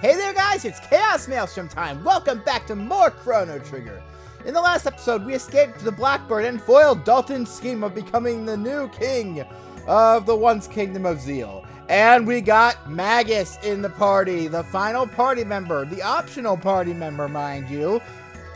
Hey there guys, it's ChaosMaelstrom time! Welcome back to more Chrono Trigger! In the last episode, we escaped the Blackbird and foiled Dalton's scheme of becoming the new king of the once Kingdom of Zeal. And we got Magus in the party, the final party member, the optional party member, mind you.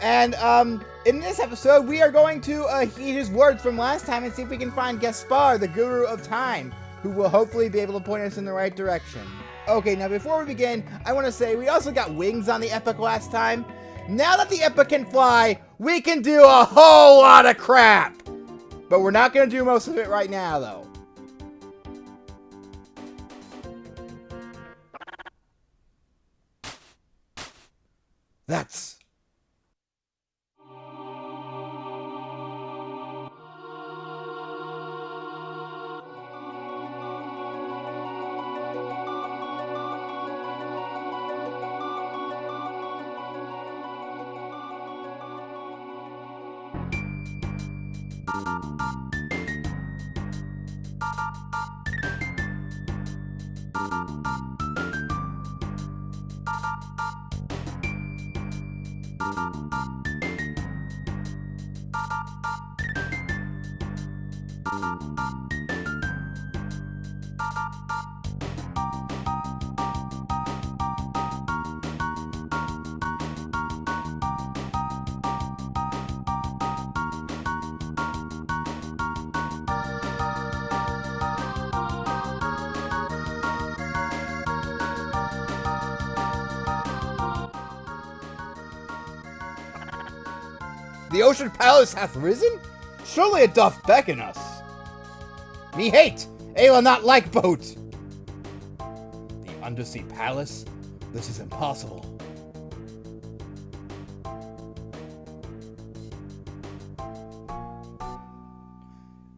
And in this episode, we are going to heed his words from last time and see if we can find Gaspar, the Guru of Time, who will hopefully be able to point us in the right direction. Okay, now before we begin, I want to say we also got wings on the Epic last time. Now that the Epic can fly, we can do a whole lot of crap! But we're not going to do most of it right now, though. That's... The Ocean Palace hath risen? Surely it doth beckon us. Me hate, Ayla not like boat. The Undersea Palace? This is impossible.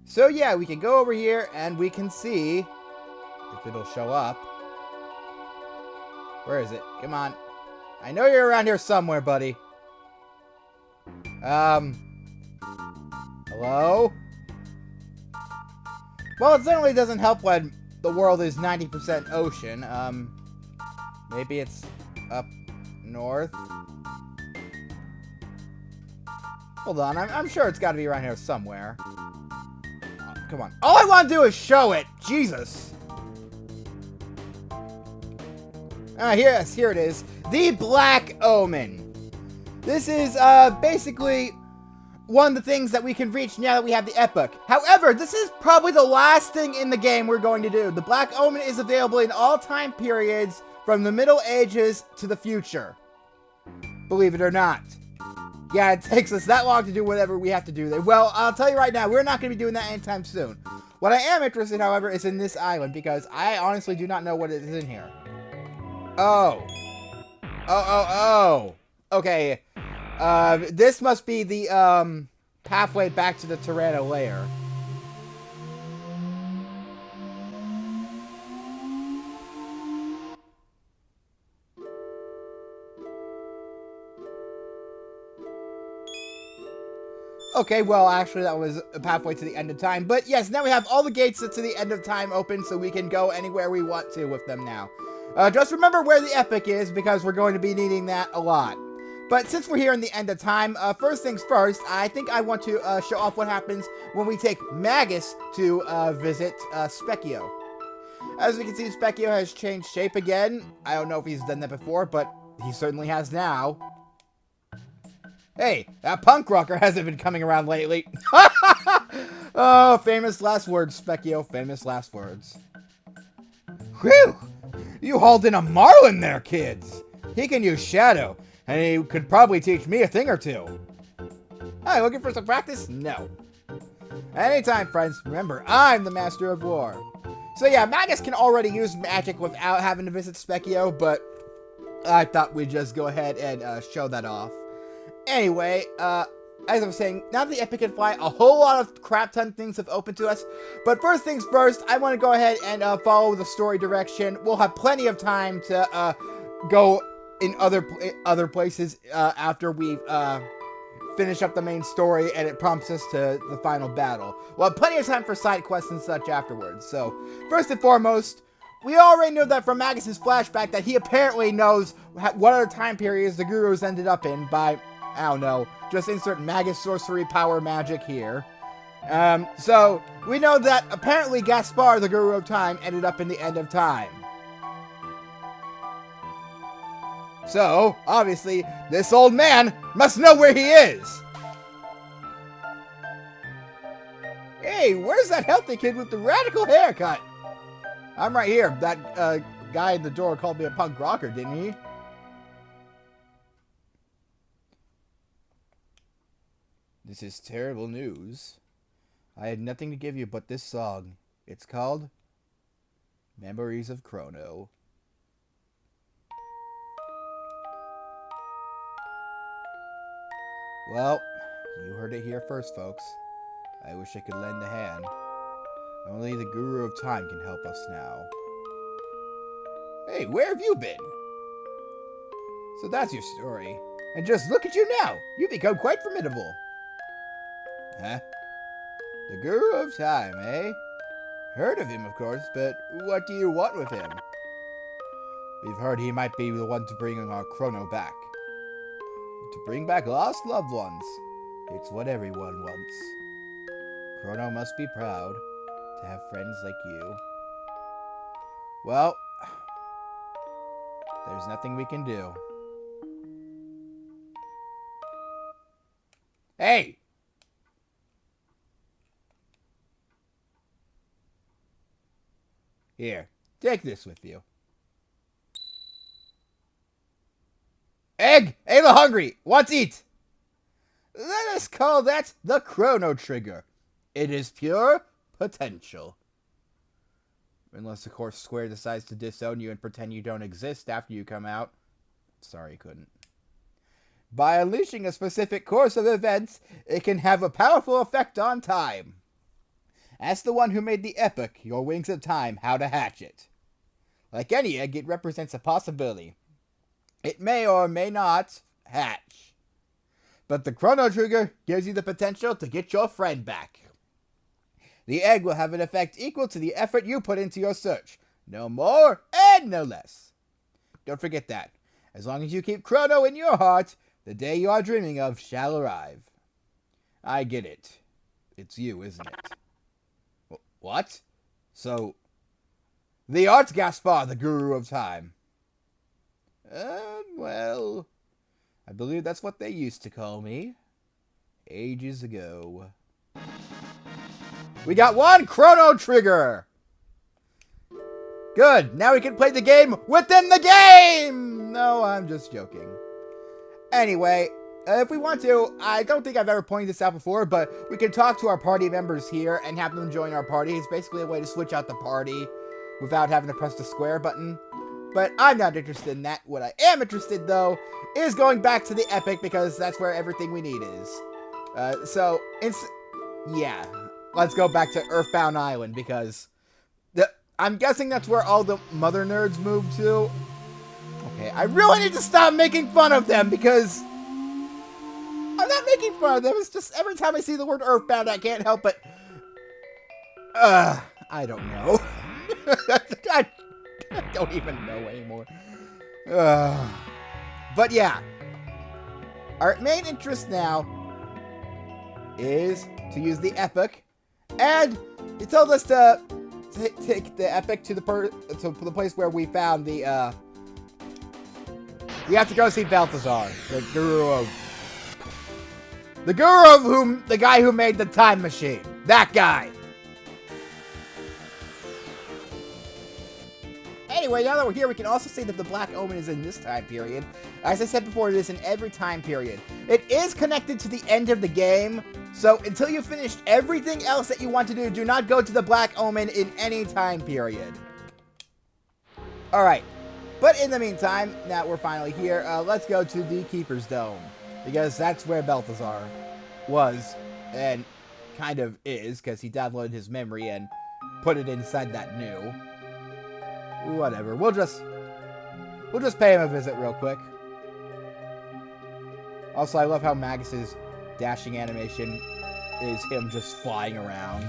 So yeah, we can go over here and we can see if it'll show up. Where is it? Come on. I know you're around here somewhere, buddy. Hello? Well, it certainly doesn't help when the world is 90% ocean. Maybe it's up north? Hold on, I'm sure it's gotta be around here somewhere. Come on. All I want to do is show it! Jesus! Here it is. The Black Omen. This is, basically one of the things that we can reach now that we have the Epic. However, this is probably the last thing in the game we're going to do. The Black Omen is available in all time periods from the Middle Ages to the future. Believe it or not. Yeah, it takes us that long to do whatever we have to do there. Well, I'll tell you right now, we're not going to be doing that anytime soon. What I am interested, however, is in this island, because I honestly do not know what is in here. Oh. Okay. This must be the, pathway back to the Tyranno lair. Okay, well, actually, that was a pathway to the end of time. But yes, now we have all the gates to the end of time open, so we can go anywhere we want to with them now. Just remember where the Epic is, because we're going to be needing that a lot. But since we're here in the end of time, first things first, I think I want to show off what happens when we take Magus to visit Specchio. As we can see, Specchio has changed shape again. I don't know if he's done that before, but he certainly has now. Hey, that punk rocker hasn't been coming around lately. Oh, famous last words, Specchio. Famous last words. Whew! You hauled in a Marlin there, kids. He can use Shadow, and he could probably teach me a thing or two. Hey, looking for some practice? No. Anytime, friends. Remember, I'm the Master of War. So yeah, Magus can already use magic without having to visit Specchio, but I thought we'd just go ahead and show that off. Anyway, as I was saying, now that the Epic can fly, a whole lot of crap ton things have opened to us. But first things first, I want to go ahead and follow the story direction. We'll have plenty of time to go in other places after we've finish up the main story and it prompts us to the final battle. We'll have plenty of time for side quests and such afterwards. So, first and foremost, we already know that from Magus's flashback that he apparently knows what other time periods the Gurus ended up in by, I don't know, just insert Magus sorcery power magic here. So, we know that apparently Gaspar, the Guru of Time, ended up in the End of Time. So, obviously, this old man must know where he is! Hey, where's that healthy kid with the radical haircut? I'm right here. That guy at the door called me a punk rocker, didn't he? This is terrible news. I had nothing to give you but this song. It's called Memories of Chrono. Well, you heard it here first, folks. I wish I could lend a hand. Only the Guru of Time can help us now. Hey, where have you been? So that's your story. And just look at you now. You become quite formidable. Huh? The Guru of Time, eh? Heard of him, of course, but what do you want with him? We've heard he might be the one to bring our Chrono back. To bring back lost loved ones. It's what everyone wants. Chrono must be proud to have friends like you. Well, there's nothing we can do. Hey! Here, take this with you. Egg! Ayla hungry! Wants eat! Let us call that the Chrono Trigger. It is pure potential. Unless, of course, Square decides to disown you and pretend you don't exist after you come out. Sorry, couldn't. By unleashing a specific course of events, it can have a powerful effect on time. Ask the one who made the epic, Your Wings of Time, how to hatch it. Like any egg, it represents a possibility. It may or may not hatch. But the Chrono Trigger gives you the potential to get your friend back. The egg will have an effect equal to the effort you put into your search. No more and no less. Don't forget that. As long as you keep Chrono in your heart, the day you are dreaming of shall arrive. I get it. It's you, isn't it? What? So, the art Gaspar, the Guru of Time. Well, I believe that's what they used to call me. Ages ago. We got one Chrono Trigger! Good, now we can play the game within the game! No, I'm just joking. Anyway, if we want to, I don't think I've ever pointed this out before, but we can talk to our party members here and have them join our party. It's basically a way to switch out the party without having to press the square button. But I'm not interested in that. What I am interested, though, is going back to the Epic, because that's where everything we need is. Yeah. Let's go back to Earthbound Island, because I'm guessing that's where all the mother nerds moved to. Okay, I really need to stop making fun of them, because I'm not making fun of them. It's just every time I see the word Earthbound, I can't help but... I don't know. I don't even know anymore. But yeah. Our main interest now is to use the Epic. And he told us to take the Epic to the place where we found the, we have to go see Balthazar, the guy who made the time machine. That guy. Anyway, now that we're here, we can also say that the Black Omen is in this time period. As I said before, it is in every time period. It is connected to the end of the game, so until you've finished everything else that you want to do not go to the Black Omen in any time period. Alright, but in the meantime, now we're finally here, let's go to the Keeper's Dome, because that's where Balthazar was, and kind of is, because he downloaded his memory and put it inside that new. Whatever, we'll just pay him a visit real quick. Also, I love how Magus's dashing animation is him just flying around.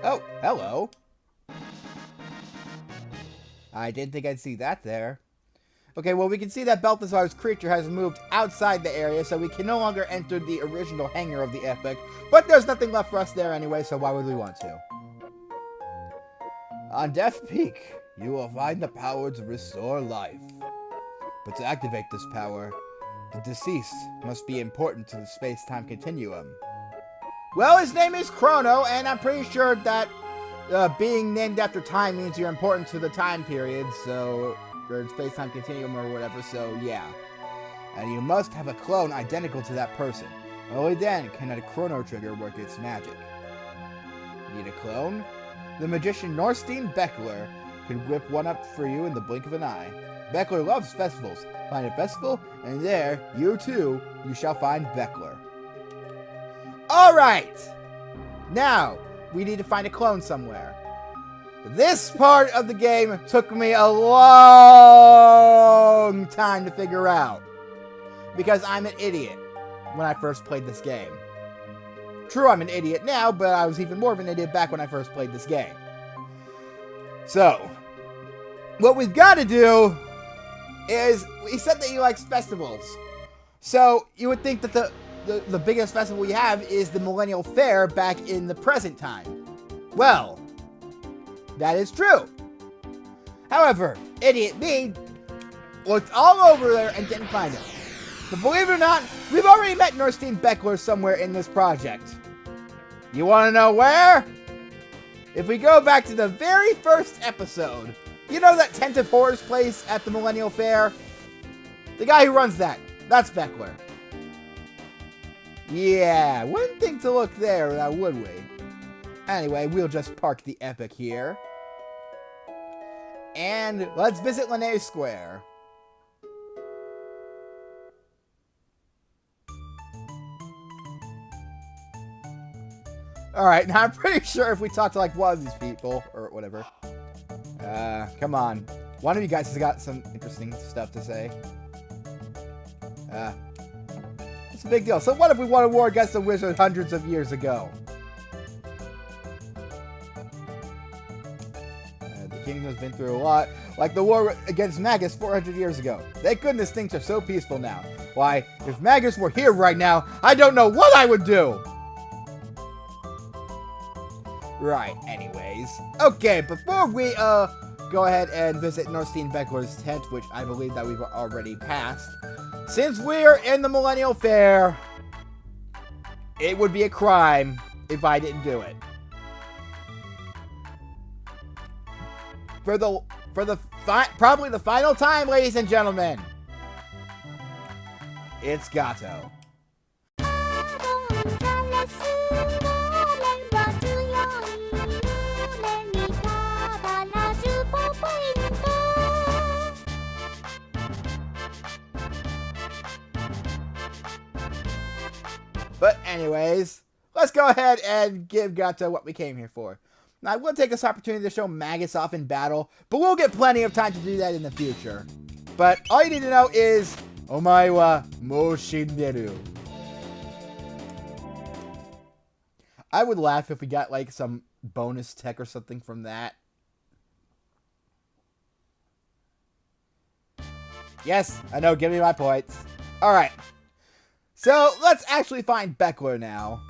Oh, hello. I didn't think I'd see that there. Okay, well, we can see that Balthazar's creature has moved outside the area, so we can no longer enter the original hangar of the Epic. But there's nothing left for us there anyway, so why would we want to? On Death Peak, you will find the power to restore life. But to activate this power, the deceased must be important to the space-time continuum. Well, his name is Chrono, and I'm pretty sure that being named after time means you're important to the time period, so... or space-time continuum or whatever, so yeah. And you must have a clone identical to that person. Only then can a Chrono trigger work its magic. Need a clone? The magician Norstein Beckler can whip one up for you in the blink of an eye. Beckler loves festivals. Find a festival, and there, you shall find Beckler. Alright! Now, we need to find a clone somewhere. This part of the game took me a long time to figure out. Because I'm an idiot when I first played this game. True, I'm an idiot now, but I was even more of an idiot back when I first played this game. So, what we've got to do is, he said that he likes festivals. So, you would think that the biggest festival we have is the Millennial Fair back in the present time. Well, that is true. However, idiot me looked all over there and didn't find it. But believe it or not, we've already met Norstein Beckler somewhere in this project. You want to know where? If we go back to the very first episode, you know that Tent of Horrors place at the Millennial Fair? The guy who runs that, that's Beckler. Yeah, wouldn't think to look there, now would we? Anyway, we'll just park the Epic here. And let's visit Linnaeus Square. Alright, now I'm pretty sure if we talk to like one of these people, or whatever. Come on. One of you guys has got some interesting stuff to say. It's a big deal. So what if we won a war against the wizard hundreds of years ago? The kingdom's been through a lot. Like the war against Magus 400 years ago. Thank goodness things are so peaceful now. Why, if Magus were here right now, I don't know what I would do! Right, anyways. Okay, before we, go ahead and visit Norstein Beckler's tent, which I believe that we've already passed. Since we're in the Millennial Fair, it would be a crime if I didn't do it. Probably the final time, ladies and gentlemen. It's Gato. But anyways, let's go ahead and give Gato what we came here for. Now, I will take this opportunity to show Magus off in battle, but we'll get plenty of time to do that in the future. But all you need to know is, Omae wa mou shinderu. I would laugh if we got like some bonus tech or something from that. Yes, I know, give me my points. Alright. So, let's actually find Beckler now.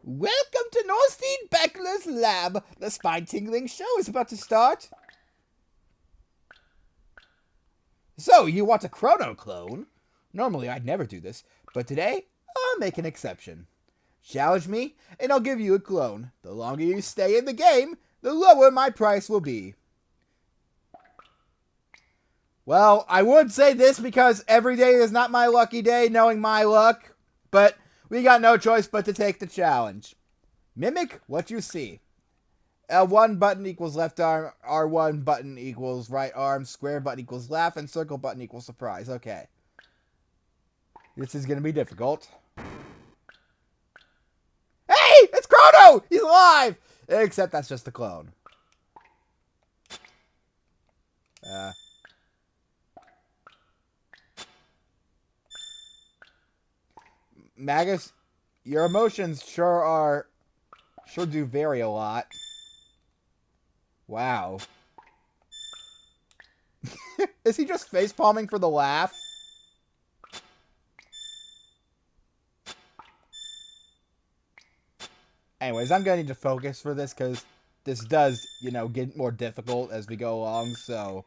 Welcome to Norstein Beckler's lab. The spine-tingling show is about to start. So, you want a Chrono clone? Normally, I'd never do this, but today, I'll make an exception. Challenge me, and I'll give you a clone. The longer you stay in the game, the lower my price will be. Well, I would say this because every day is not my lucky day, knowing my luck. But we got no choice but to take the challenge. Mimic what you see. L1 button equals left arm, R1 button equals right arm, square button equals laugh, and circle button equals surprise. Okay. This is going to be difficult. Hey! It's Chrono! He's alive! Except that's just a clone. Magus, your emotions sure do vary a lot. Wow. Is he just facepalming for the laugh? Anyways, I'm going to need to focus for this because this does, you know, get more difficult as we go along, so...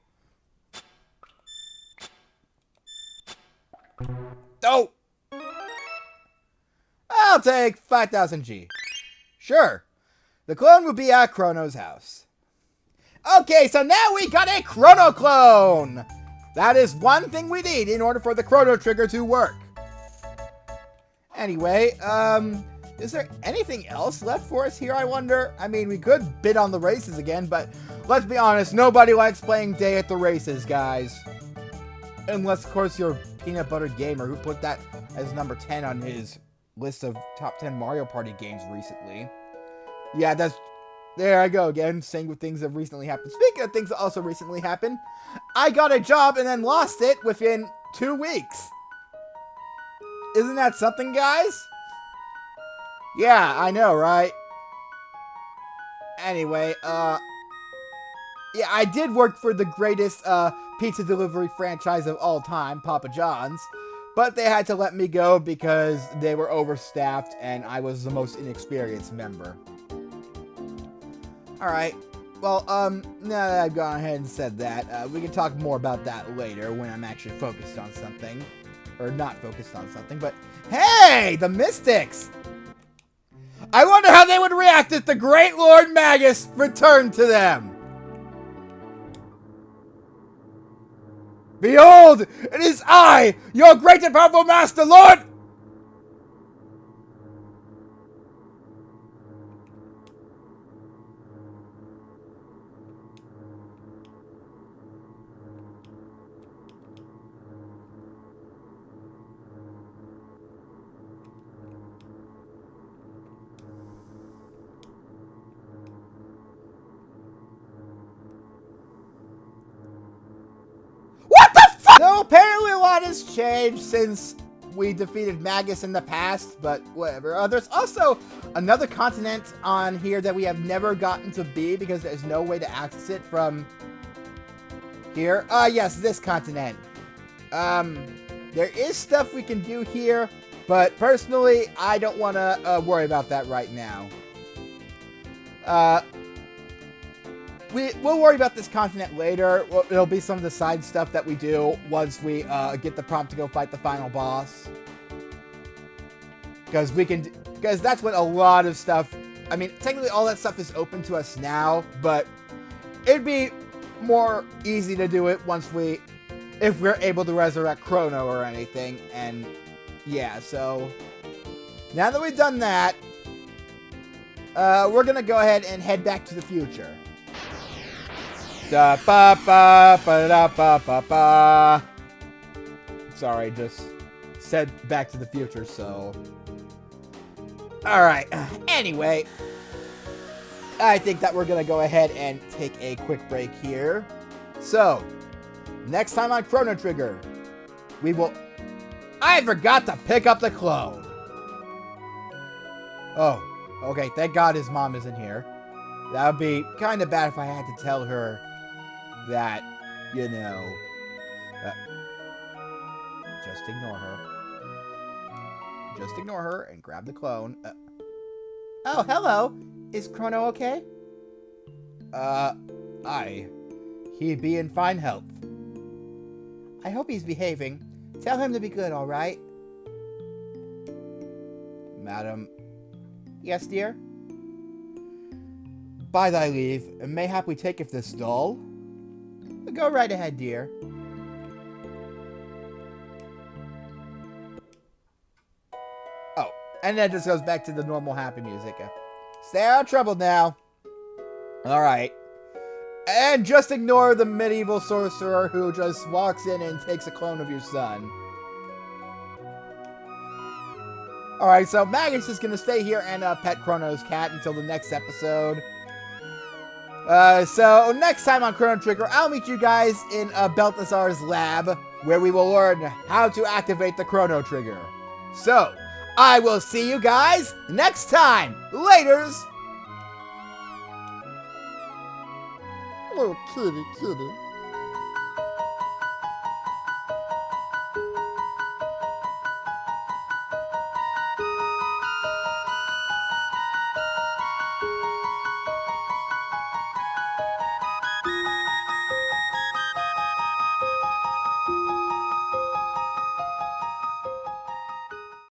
Oh! I'll take 5,000 G. Sure. The clone will be at Chrono's house. Okay, so now we got a Chrono clone! That is one thing we need in order for the Chrono Trigger to work. Anyway, is there anything else left for us here, I wonder? I mean, we could bid on the races again, but let's be honest, nobody likes playing day at the races, guys. Unless, of course, you're Peanut Butter Gamer, who put that as number 10 on his list of top 10 Mario Party games recently. Yeah, there I go again, saying with things that recently happened. Speaking of things that also recently happened, I got a job and then lost it within 2 weeks. Isn't that something, guys? Yeah, I know, right? Anyway, yeah, I did work for the greatest pizza delivery franchise of all time, Papa John's, but they had to let me go because they were overstaffed and I was the most inexperienced member. Alright, well, now that I've gone ahead and said that, we can talk more about that later when I'm actually focused on something. Or not focused on something, but hey, the Mystics! I wonder how they would react if the Great Lord Magus returned to them! Behold, it is I, your great and powerful Master Lord! So apparently a lot has changed since we defeated Magus in the past, but whatever. There's also another continent on here that we have never gotten to be because there's no way to access it from here. Yes, this continent. There is stuff we can do here, but personally, I don't want to worry about that right now. We'll worry about this continent later. It'll be some of the side stuff that we do once we get the prompt to go fight the final boss. Because that's what a lot of stuff... I mean, technically all that stuff is open to us now, but it'd be more easy to do it if we're able to resurrect Chrono or anything. And yeah, so now that we've done that, we're going to go ahead and head back to the future. Da ba ba ba da ba ba ba. Sorry, just said Back to the Future, so. Alright, anyway. I think that we're gonna go ahead and take a quick break here. So, next time on Chrono Trigger, we will... I forgot to pick up the clone! Oh, okay, thank God his mom isn't here. That would be kind of bad if I had to tell her that, you know, just ignore her. Just ignore her and grab the clone. Oh, hello. Is Chrono okay? Aye. He be in fine health. I hope he's behaving. Tell him to be good, alright? Madam. Yes, dear? By thy leave, mayhap we taketh this doll? Go right ahead, dear. Oh, and then it just goes back to the normal happy music. Stay out of trouble now. Alright. And just ignore the medieval sorcerer who just walks in and takes a clone of your son. Alright, so Magus is going to stay here and pet Chrono's cat until the next episode. So next time on Chrono Trigger, I'll meet you guys in Balthazar's lab, where we will learn how to activate the Chrono Trigger. So, I will see you guys next time. Laters. Oh, kitty, kitty.